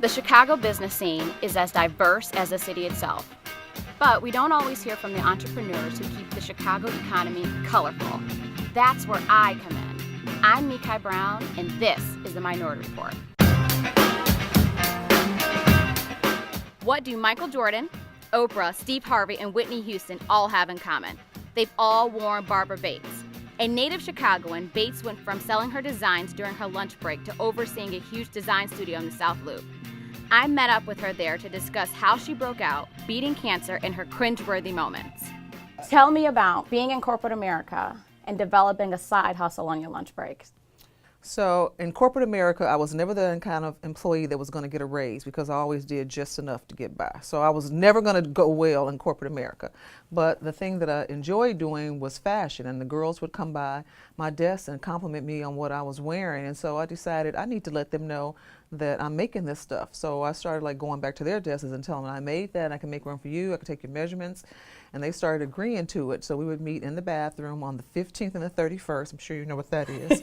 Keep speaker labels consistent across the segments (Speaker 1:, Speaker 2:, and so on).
Speaker 1: The Chicago business scene is as diverse as the city itself, but we don't always hear from the entrepreneurs who keep the Chicago economy colorful. That's where I come in. I'm Micaela Brown, and this is the Minority Report. What do Michael Jordan, Oprah, Steve Harvey, and Whitney Houston all have in common? They've all worn Barbara Bates. A native Chicagoan, Bates went from selling her designs during her lunch break to overseeing a huge design studio in the South Loop. I met up with her there to discuss how she broke out, beating cancer, and her cringeworthy moments. Tell me about being in corporate America and developing a side hustle on your lunch breaks.
Speaker 2: So in corporate America, I was never the kind of employee that was going to get a raise because I always did just enough to get by. So I was never going to go well in corporate America. But the thing that I enjoyed doing was fashion, and the girls would come by my desk and compliment me on what I was wearing. And so I decided I need to let them know that I'm making this stuff. So I started like going back to their desks and telling them I made that, I can make room for you, I can take your measurements. And they started agreeing to it. So we would meet in the bathroom on the 15th and the 31st. I'm sure you know what that is.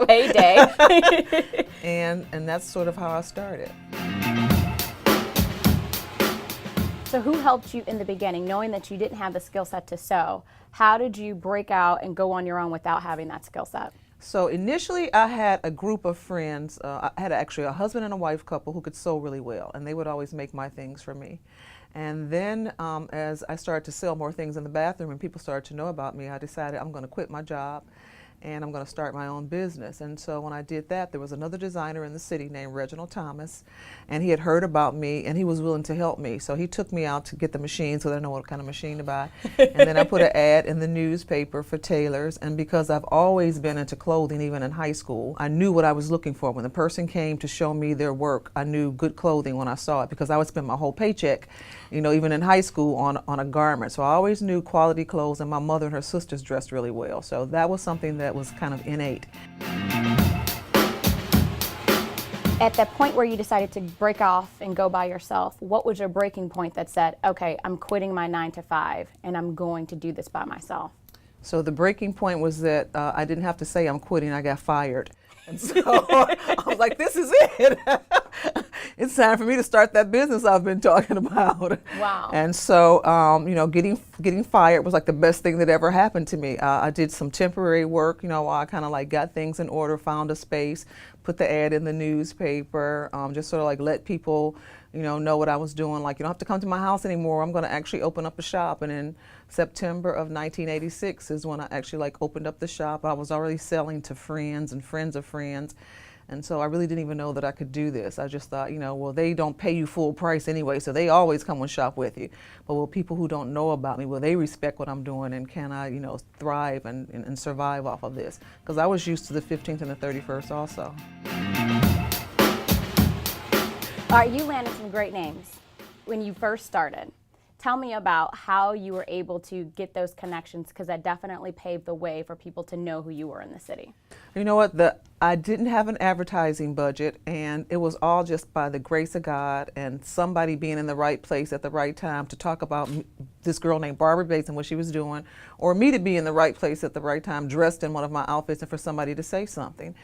Speaker 1: Payday.
Speaker 2: and that's sort of how I started.
Speaker 1: So who helped you in the beginning, knowing that you didn't have the skill set to sew? How did you break out and go on your own without having that skill set?
Speaker 2: So initially I had a group of friends. I had actually a husband and a wife couple who could sew really well, and they would always make my things for me. And then as I started to sell more things in the bathroom and people started to know about me, I decided I'm going to quit my job and I'm going to start my own business. And so when I did that, there was another designer in the city named Reginald Thomas, and he had heard about me and he was willing to help me. So he took me out to get the machine so that I know what kind of machine to buy. And then I put an ad in the newspaper for tailors, and because I've always been into clothing, even in high school, I knew what I was looking for. When the person came to show me their work, I knew good clothing when I saw it, because I would spend my whole paycheck, you know, even in high school on a garment. So I always knew quality clothes, and my mother and her sisters dressed really well. So that was something that was kind of innate.
Speaker 1: At that point where you decided to break off and go by yourself, what was your breaking point that said, okay, I'm quitting my 9-to-5 and I'm going to do this by myself?
Speaker 2: So the breaking point was that I didn't have to say I'm quitting, I got fired. And so I was like, this is it. It's time for me to start that business I've been talking about.
Speaker 1: Wow.
Speaker 2: And so, you know, getting fired was like the best thing that ever happened to me. I did some temporary work, you know, while I kind of like got things in order, found a space, put the ad in the newspaper, just sort of like let people, you know what I was doing. Like, you don't have to come to my house anymore. I'm going to actually open up a shop. And in September of 1986 is when I actually like opened up the shop. I was already selling to friends and friends of friends. And so I really didn't even know that I could do this. I just thought, you know, well, they don't pay you full price anyway, so they always come and shop with you. But well, people who don't know about me, well, they respect what I'm doing, and can I, you know, thrive and survive off of this? Because I was used to the 15th and the 31st also.
Speaker 1: All right, you landed some great names when you first started. Tell me about how you were able to get those connections, because that definitely paved the way for people to know who you were in the city.
Speaker 2: You know what, I didn't have an advertising budget, and it was all just by the grace of God and somebody being in the right place at the right time to talk about this girl named Barbara Bates and what she was doing, or me to be in the right place at the right time, dressed in one of my outfits, and for somebody to say something.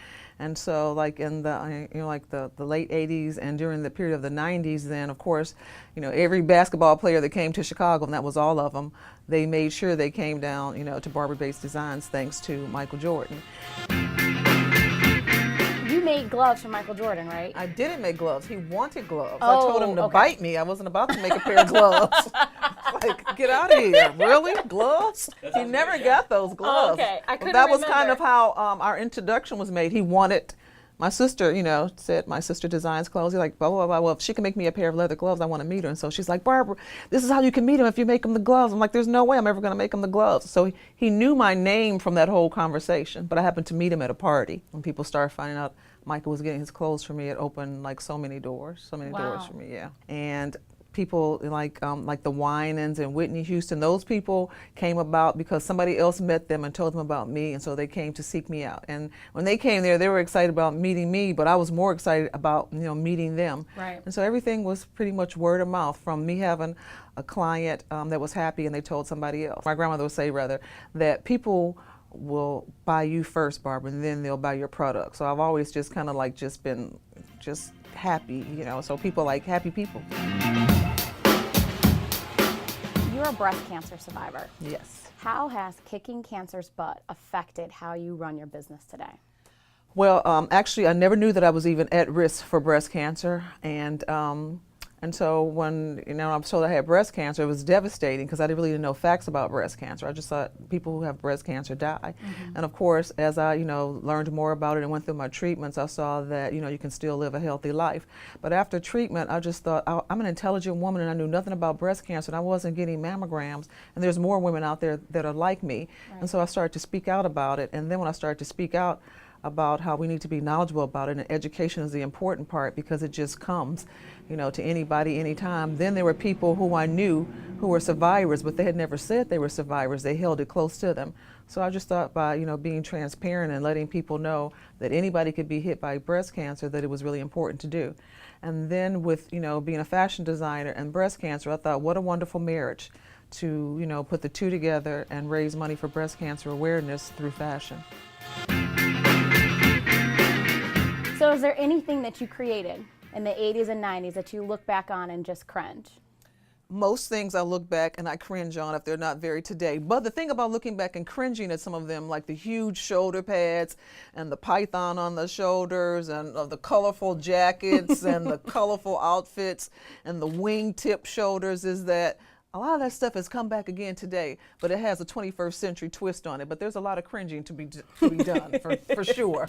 Speaker 2: And so like in the, you know, like the late 80s and during the period of the 90s, then of course, you know, every basketball player that came to Chicago, and that was all of them, they made sure they came down, you know, to Barbara Bates Designs, thanks to Michael Jordan.
Speaker 1: You made gloves for Michael Jordan, right?
Speaker 2: I didn't make gloves. He wanted gloves.
Speaker 1: Oh,
Speaker 2: I told him to
Speaker 1: okay.
Speaker 2: bite me. I wasn't about to make a pair of gloves. Like, get out of here. Really? Gloves? He never got those gloves.
Speaker 1: Oh, okay. I couldn't
Speaker 2: that was
Speaker 1: remember.
Speaker 2: kind of how our introduction was made. He wanted, my sister, you know, said my sister designs clothes. He's like, blah, blah, blah. Well, if she can make me a pair of leather gloves, I want to meet her. And so she's like, Barbara, this is how you can meet him if you make him the gloves. I'm like, there's no way I'm ever going to make him the gloves. So he knew my name from that whole conversation. But I happened to meet him at a party. When people started finding out Michael was getting his clothes for me, it opened like so many doors
Speaker 1: Wow.
Speaker 2: for me, yeah. And people like the Winans and Whitney Houston, those people came about because somebody else met them and told them about me, and so they came to seek me out. And when they came there, they were excited about meeting me, but I was more excited about, you know, meeting them.
Speaker 1: Right.
Speaker 2: And so everything was pretty much word of mouth, from me having a client that was happy and they told somebody else. My grandmother would say, rather, that people will buy you first, Barbara, and then they'll buy your product. So I've always just kind of like just been just happy, so people like happy people.
Speaker 1: You're a breast cancer survivor.
Speaker 2: Yes.
Speaker 1: How has kicking cancer's butt affected how you run your business today?
Speaker 2: Well, actually, I never knew that I was even at risk for breast cancer, and so when I was told I had breast cancer, it was devastating because I didn't know facts about breast cancer. I just thought people who have breast cancer die. Mm-hmm. And of course, as I learned more about it and went through my treatments, I saw that you can still live a healthy life. But after treatment, I just thought I'm an intelligent woman and I knew nothing about breast cancer and I wasn't getting mammograms. And there's more women out there that are like me. Right. And so I started to speak out about it. And then when I started to speak out about how we need to be knowledgeable about it, and education is the important part because it just comes, to anybody, anytime. Then there were people who I knew who were survivors, but they had never said they were survivors. They held it close to them. So I just thought by, being transparent and letting people know that anybody could be hit by breast cancer, that it was really important to do. And then with, being a fashion designer and breast cancer, I thought what a wonderful marriage to, put the two together and raise money for breast cancer awareness through fashion.
Speaker 1: So is there anything that you created in the 80s and 90s that you look back on and just cringe?
Speaker 2: Most things I look back and I cringe on if they're not very today. But the thing about looking back and cringing at some of them, like the huge shoulder pads and the python on the shoulders and the colorful jackets and the colorful outfits and the wingtip shoulders, is that a lot of that stuff has come back again today, but it has a 21st century twist on it. But there's a lot of cringing to be done for sure.